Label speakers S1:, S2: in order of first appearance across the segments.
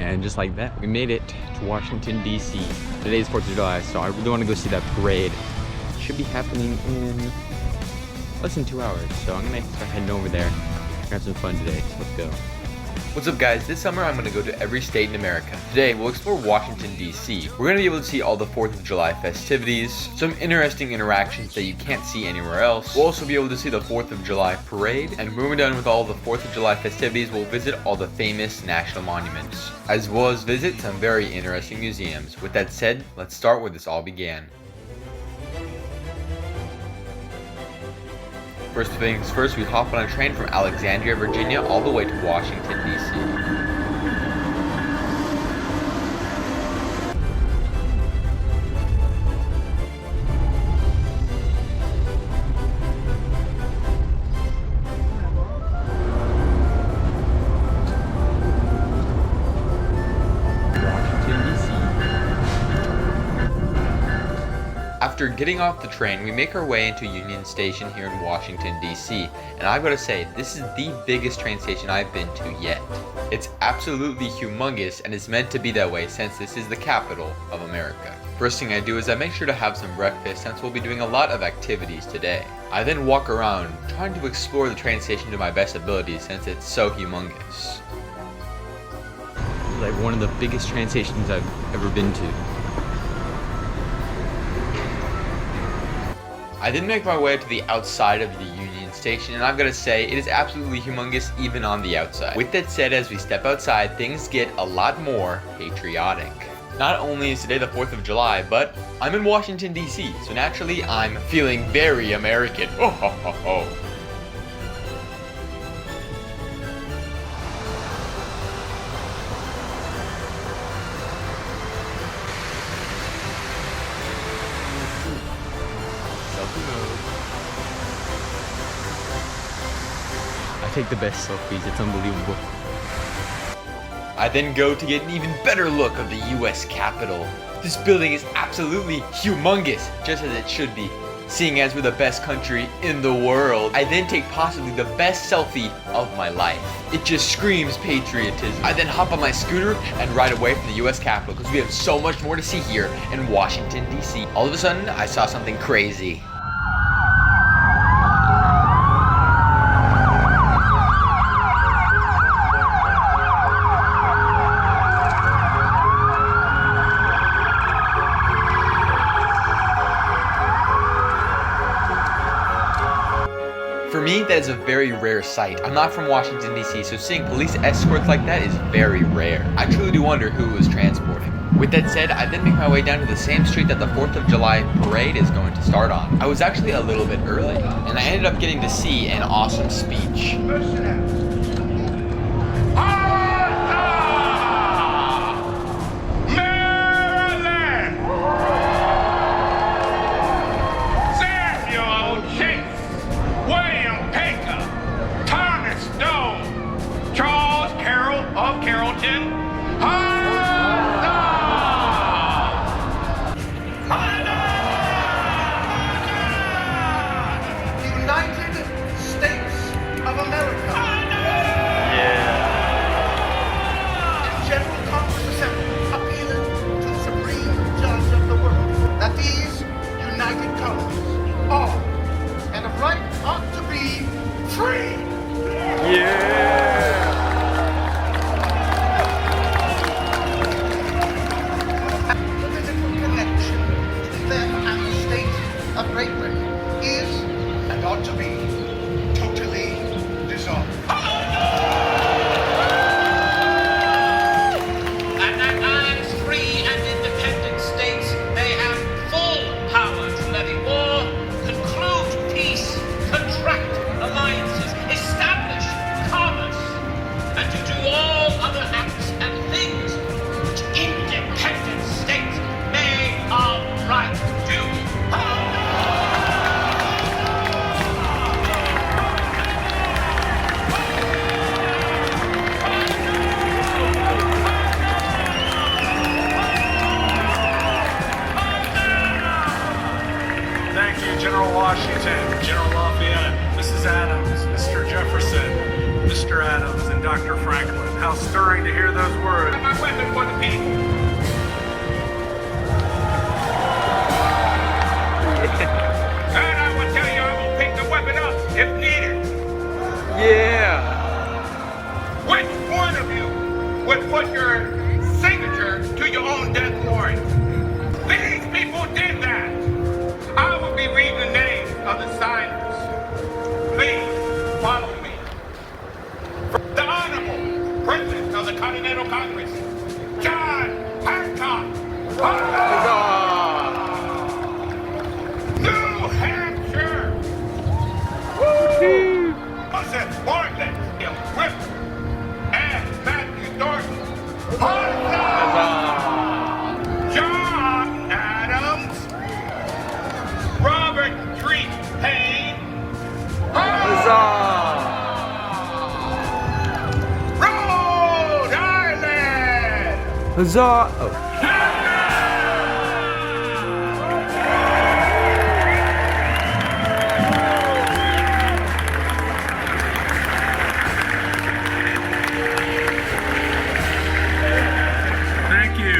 S1: And just like that, we made it to Washington, D.C. Today's 4th of July, so I really want to go see that parade. It should be happening in less than 2 hours, so I'm gonna start heading over there. Have some fun today, so let's go.
S2: What's up guys, this summer I'm going to go to every state in America. Today we'll explore Washington DC. We're going to be able to see all the 4th of July festivities, some interesting interactions that you can't see anywhere else. We'll also be able to see the 4th of July parade, and when we're done with all the 4th of July festivities, we'll visit all the famous national monuments, as well as visit some very interesting museums. With that said, let's start where this all began. First things first, we hop on a train from Alexandria, Virginia, all the way to Washington, D.C. After getting off the train, we make our way into Union Station here in Washington, D.C. And I've got to say, this is the biggest train station I've been to yet. It's absolutely humongous, and it's meant to be that way since this is the capital of America. First thing I do is I make sure to have some breakfast since we'll be doing a lot of activities today. I then walk around, trying to explore the train station to my best ability since it's so humongous.
S1: It's like one of the biggest train stations I've ever been to.
S2: I then make my way to the outside of the Union Station, and I've got to say, it is absolutely humongous even on the outside. With that said, as we step outside, things get a lot more patriotic. Not only is today the 4th of July, but I'm in Washington, D.C., so naturally I'm feeling very American. Oh ho ho ho.
S1: I take the best selfies, it's unbelievable.
S2: I then go to get an even better look of the US Capitol. This building is absolutely humongous, just as it should be, seeing as we're the best country in the world. I then take possibly the best selfie of my life. It just screams patriotism. I then hop on my scooter and ride away from the US Capitol because we have so much more to see here in Washington, D.C. All of a sudden, I saw something crazy. For me, that is a very rare sight. I'm not from Washington, D.C., so seeing police escorts like that is very rare. I truly do wonder who it was transporting. With that said, I then make my way down to the same street that the 4th of July parade is going to start on. I was actually a little bit early, and I ended up getting to see an awesome speech.
S3: United States of America. word. My weapon for the people. And I will tell you, I will pick the weapon up if needed.
S1: Yeah.
S3: Which one of you would put your signature to your own death warrant? These people did that. I will be reading the names of the signers. Please follow me. The Honorable President of the Continental Congress, John Hancock. New Hampshire. Joseph Bartlett, Whipper, and Matthew Thornton. John Adams, Robert Treat Payne, Rhode Island.
S1: Huzzah! Oh.
S3: Thank you.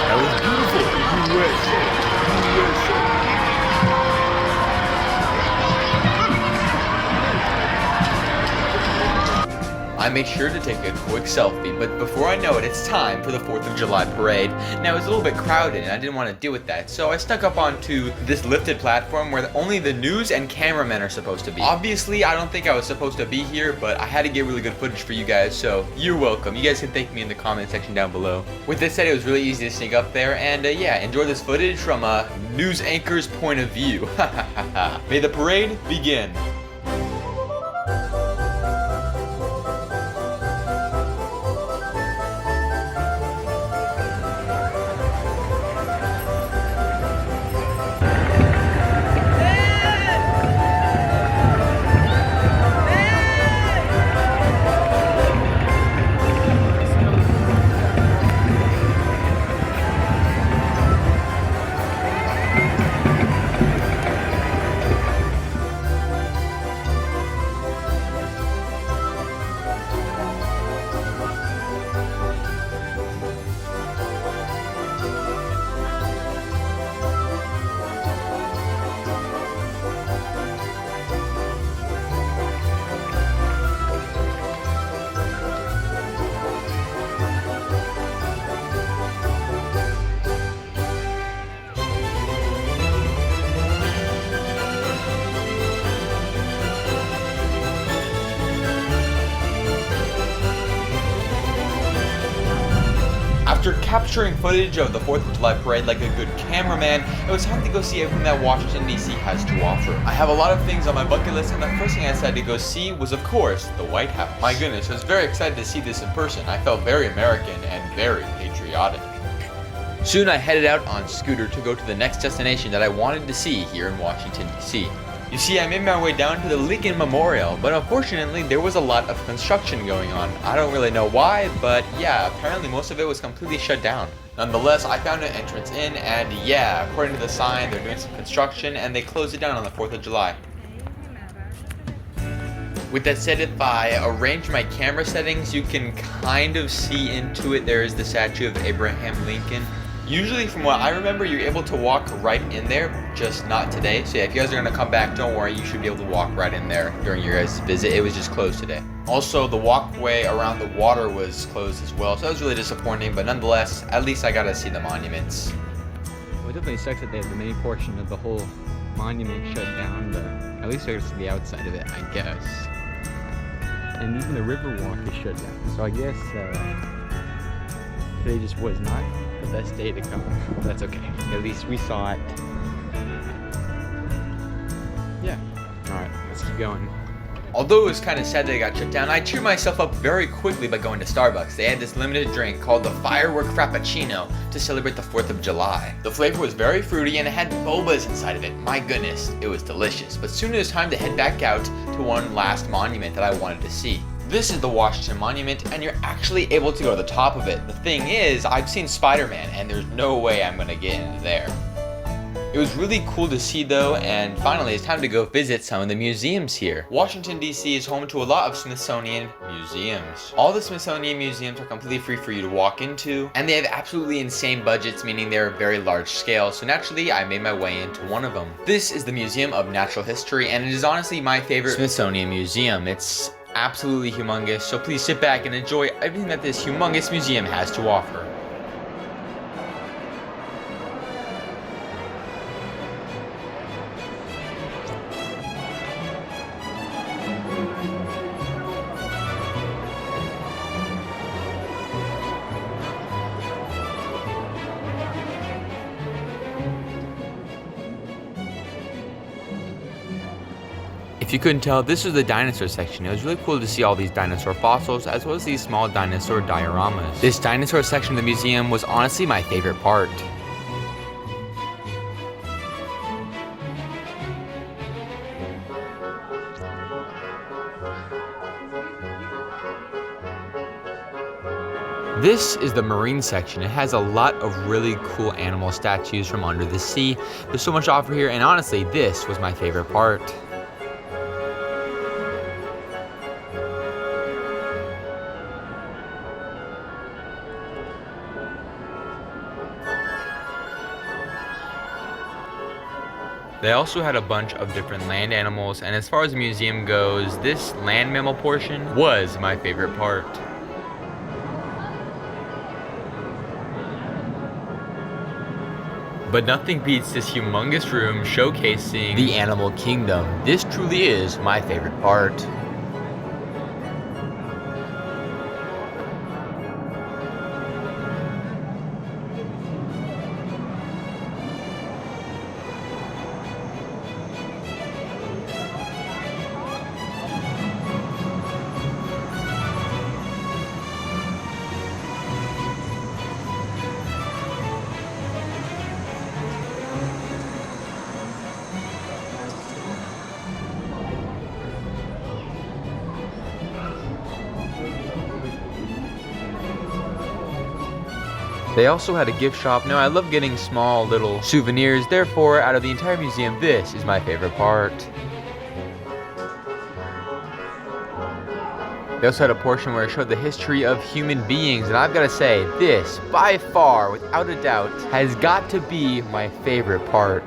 S1: That was beautiful. USA.
S2: I make sure to take a quick selfie, but before I know it, it's time for the 4th of July parade. Now, it's a little bit crowded, and I didn't want to deal with that, so I snuck up onto this lifted platform where only the news and cameramen are supposed to be. Obviously, I don't think I was supposed to be here, but I had to get really good footage for you guys, so you're welcome. You guys can thank me in the comment section down below. With this said, it was really easy to sneak up there, and yeah, enjoy this footage from a news anchor's point of view. May the parade begin. After capturing footage of the 4th of July parade like a good cameraman, it was time to go see everything that Washington, D.C. has to offer. I have a lot of things on my bucket list, and the first thing I decided to go see was, of course, the White House. My goodness, I was very excited to see this in person. I felt very American and very patriotic. Soon I headed out on scooter to go to the next destination that I wanted to see here in Washington, D.C. You see, I made my way down to the Lincoln Memorial, but unfortunately there was a lot of construction going on. I don't really know why, but yeah, apparently most of it was completely shut down. Nonetheless, I found an entrance in, and yeah, according to the sign, they're doing some construction and they closed it down on the 4th of July. With that said, if I arrange my camera settings, you can kind of see into it. There is the statue of Abraham Lincoln. Usually, from what I remember, you're able to walk right in there, just not today. So yeah, if you guys are gonna come back, don't worry, you should be able to walk right in there during your guys' visit. It was just closed today. Also, the walkway around the water was closed as well, so that was really disappointing, but nonetheless, at least I got to see the monuments.
S1: Well, it definitely sucks that they have the main portion of the whole monument shut down, but at least I got to see the outside of it, I guess. And even the Riverwalk is shut down, so I guess today just was not the best day to come. That's okay. At least we saw it. Yeah. Alright, let's keep going.
S2: Although it was kind of sad that it got shut down, I cheered myself up very quickly by going to Starbucks. They had this limited drink called the Firework Frappuccino to celebrate the 4th of July. The flavor was very fruity and it had bobas inside of it. My goodness, it was delicious. But soon it was time to head back out to one last monument that I wanted to see. This is the Washington Monument, and you're actually able to go to the top of it. The thing is, I've seen Spider-Man, and there's no way I'm gonna get into there. It was really cool to see though, and finally it's time to go visit some of the museums here. Washington DC is home to a lot of Smithsonian museums. All the Smithsonian museums are completely free for you to walk into, and they have absolutely insane budgets, meaning they're very large scale, so naturally I made my way into one of them. This is the Museum of Natural History, and it is honestly my favorite Smithsonian museum. It's absolutely humongous, so please sit back and enjoy everything that this humongous museum has to offer. If you couldn't tell, this was the dinosaur section. It was really cool to see all these dinosaur fossils as well as these small dinosaur dioramas. This dinosaur section of the museum was honestly my favorite part. This is the marine section. It has a lot of really cool animal statues from under the sea. There's so much to offer here, and honestly, this was my favorite part. They also had a bunch of different land animals, and as far as the museum goes, this land mammal portion was my favorite part. But nothing beats this humongous room showcasing the animal kingdom. This truly is my favorite part. They also had a gift shop. Now I love getting small little souvenirs, therefore out of the entire museum, this is my favorite part. They also had a portion where it showed the history of human beings, and I've got to say, this, by far, without a doubt, has got to be my favorite part.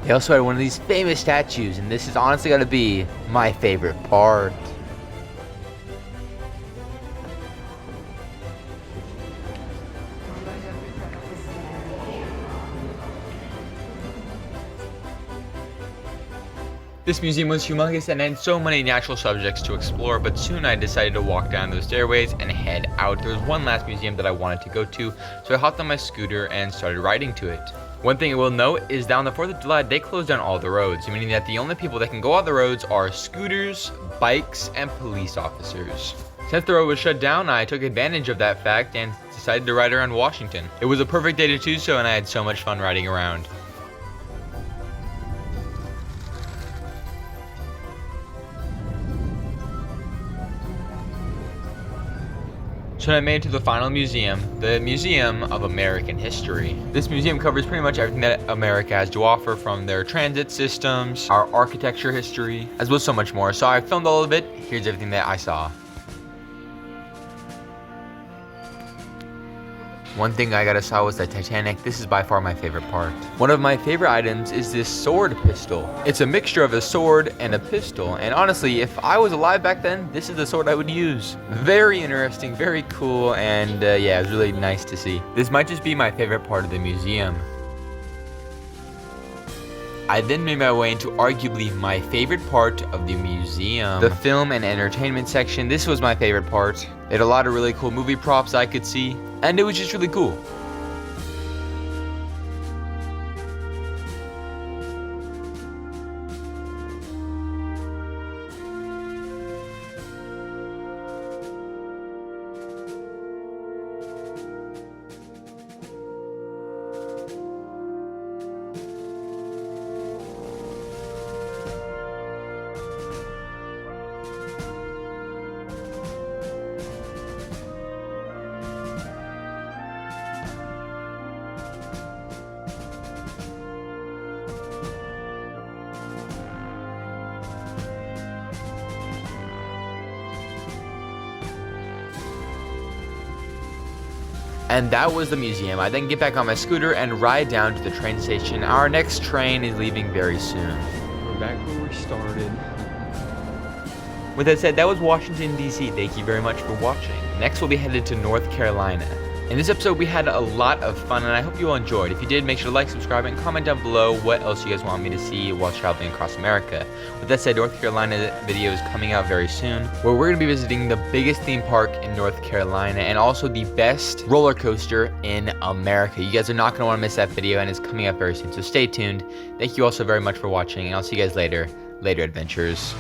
S2: They also had one of these famous statues, and this is honestly gotta be my favorite part. This museum was humongous and had so many natural subjects to explore, but soon I decided to walk down those stairways and head out. There was one last museum that I wanted to go to, so I hopped on my scooter and started riding to it. One thing I will note is that on the 4th of July, they closed down all the roads, meaning that the only people that can go on the roads are scooters, bikes, and police officers. Since the road was shut down, I took advantage of that fact and decided to ride around Washington. It was a perfect day to do so, and I had so much fun riding around. So I made it to the final museum, the Museum of American History. This museum covers pretty much everything that America has to offer, from their transit systems, our architecture history, as well as so much more. So I filmed all of it. Here's everything that I saw. One thing I gotta say was the Titanic. This is by far my favorite part. One of my favorite items is this sword pistol. It's a mixture of a sword and a pistol, and honestly, if I was alive back then, this is the sword I would use. Very interesting, very cool, and yeah, it was really nice to see. This might just be my favorite part of the museum. I then made my way into arguably my favorite part of the museum, the film and entertainment section. This was my favorite part. It had a lot of really cool movie props I could see, and it was just really cool. And that was the museum. I then get back on my scooter and ride down to the train station. Our next train is leaving very soon.
S1: We're back where we started. With that said, that was Washington, D.C. Thank you very much for watching.
S2: Next, we'll be headed to North Carolina. In this episode, we had a lot of fun, and I hope you all enjoyed. If you did, make sure to like, subscribe, and comment down below what else you guys want me to see while traveling across America. With that said, North Carolina video is coming out very soon, where we're going to be visiting the biggest theme park in North Carolina, and also the best roller coaster in America. You guys are not going to want to miss that video, and it's coming out very soon, so stay tuned. Thank you all so very much for watching, and I'll see you guys later. Later, adventures.